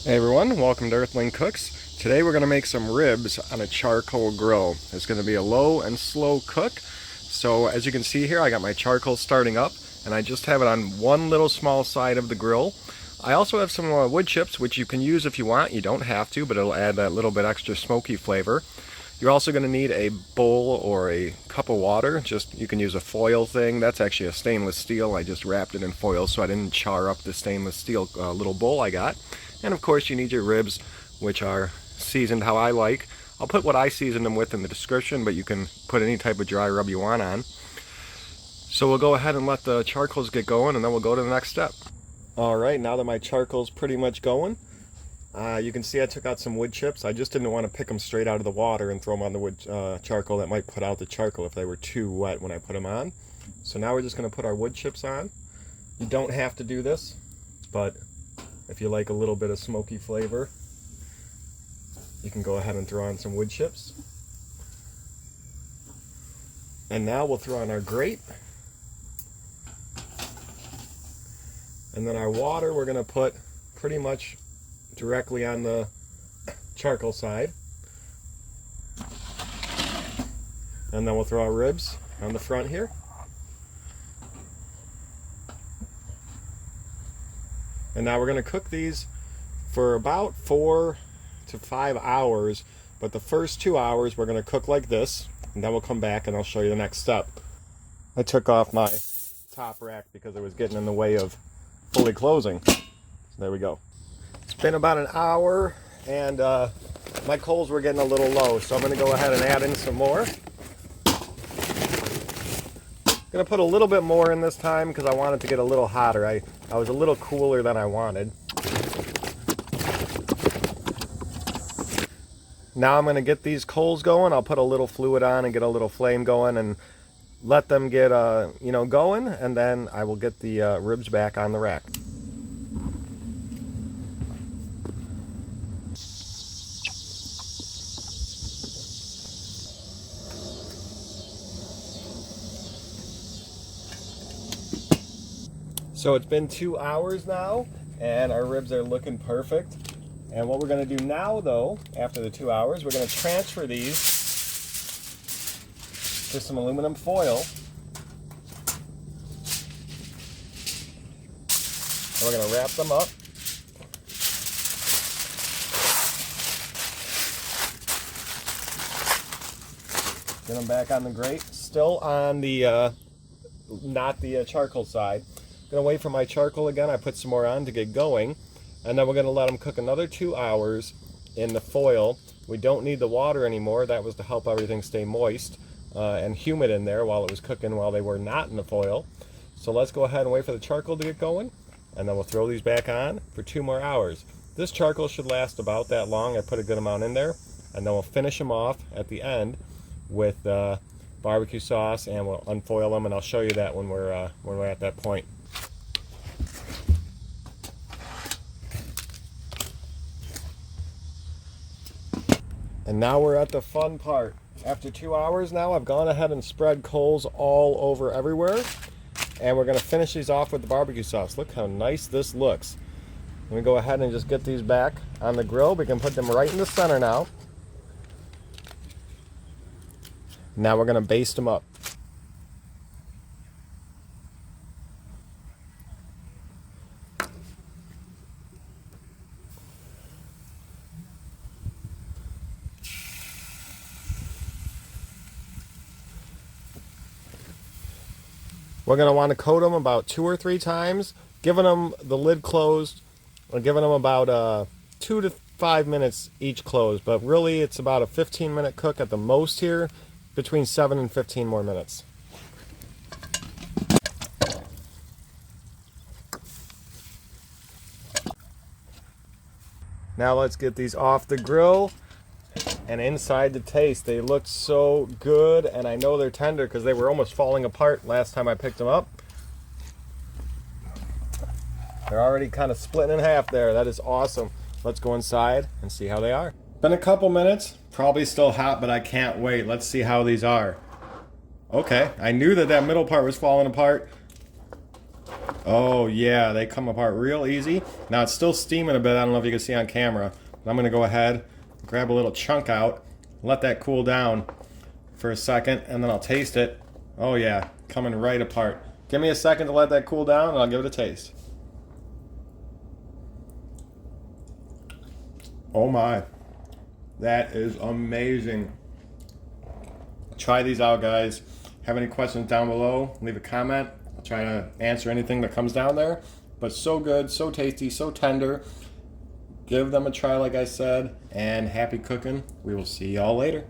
Hey everyone, welcome to Earthling Cooks. Today we're going to make some ribs on a charcoal grill. It's going to be a low and slow cook. So as you can see here, I got my charcoal starting up and I just have it on one little small side of the grill. I also have some wood chips, which you can use if you want. You don't have to, but it'll add that little bit extra smoky flavor. You're also going to need a bowl or a cup of water. You can use a foil thing. That's actually a stainless steel. I just wrapped it in foil so I didn't char up the stainless steel little bowl I got. And of course you need your ribs, which are seasoned how I like. I'll put what I seasoned them with in the description, but you can put any type of dry rub you want on. So we'll go ahead and let the charcoals get going and then we'll go to the next step. Alright, now that my charcoal's pretty much going, you can see I took out some wood chips. I just didn't want to pick them straight out of the water and throw them on the wood charcoal. That might put out the charcoal if they were too wet when I put them on. So now we're just going to put our wood chips on. You don't have to do this, but if you like a little bit of smoky flavor, you can go ahead and throw on some wood chips. And now we'll throw on our grate. And then our water we're going to put pretty much directly on the charcoal side. And then we'll throw our ribs on the front here. And now we're going to cook these for about 4 to 5 hours, but the first 2 hours we're going to cook like this, and then we'll come back and I'll show you the next step. I took off my top rack because it was getting in the way of fully closing. So there we go. It's been about an hour and my coals were getting a little low, so I'm going to go ahead and add in some more. I'm going to put a little bit more in this time because I want it to get a little hotter. I was a little cooler than I wanted. Now I'm going to get these coals going. I'll put a little fluid on and get a little flame going and let them get going, and then I will get the ribs back on the rack. So it's been 2 hours now, and our ribs are looking perfect. And what we're going to do now, though, after the 2 hours, we're going to transfer these to some aluminum foil. And we're going to wrap them up. Get them back on the grate, still on the, not the charcoal side. Gonna wait for my charcoal again. I put some more on to get going, and then we're gonna let them cook another 2 hours in the foil. We don't need the water anymore. That was to help everything stay moist and humid in there while it was cooking, while they were not in the foil. So let's go ahead and wait for the charcoal to get going, and then we'll throw these back on for 2 more hours. This charcoal should last about that long. I put a good amount in there, and then we'll finish them off at the end with barbecue sauce, and we'll unfoil them, and I'll show you that when we're at that point. And now we're at the fun part. After 2 hours now, I've gone ahead and spread coals all over everywhere. And we're gonna finish these off with the barbecue sauce. Look how nice this looks. Let me go ahead and just get these back on the grill. We can put them right in the center now. Now we're gonna baste them up. We're going to want to coat them about 2 or 3 times, giving them the lid closed, or giving them about 2 to 5 minutes each closed. But really, it's about a 15-minute cook at the most here, between 7 and 15 more minutes. Now let's get these off the grill and inside to taste. They look so good, and I know they're tender because they were almost falling apart last time I picked them up. They're already kind of splitting in half there. That is awesome. Let's go inside and see how they are. Been a couple minutes, probably still hot, but I can't wait. Let's see how these are. Okay, I knew that middle part was falling apart. Oh yeah, they come apart real easy. Now it's still steaming a bit. I don't know if you can see on camera. But I'm gonna go ahead, grab a little chunk out, let that cool down for a second, and then I'll taste it. Oh yeah, coming right apart. Give me a second to let that cool down and I'll give it a taste. Oh my, that is amazing. Try these out, guys. Have any questions down below, leave a comment. I'll try to answer anything that comes down there. But so good, so tasty, so tender. Give them a try, like I said, and happy cooking. We will see y'all later.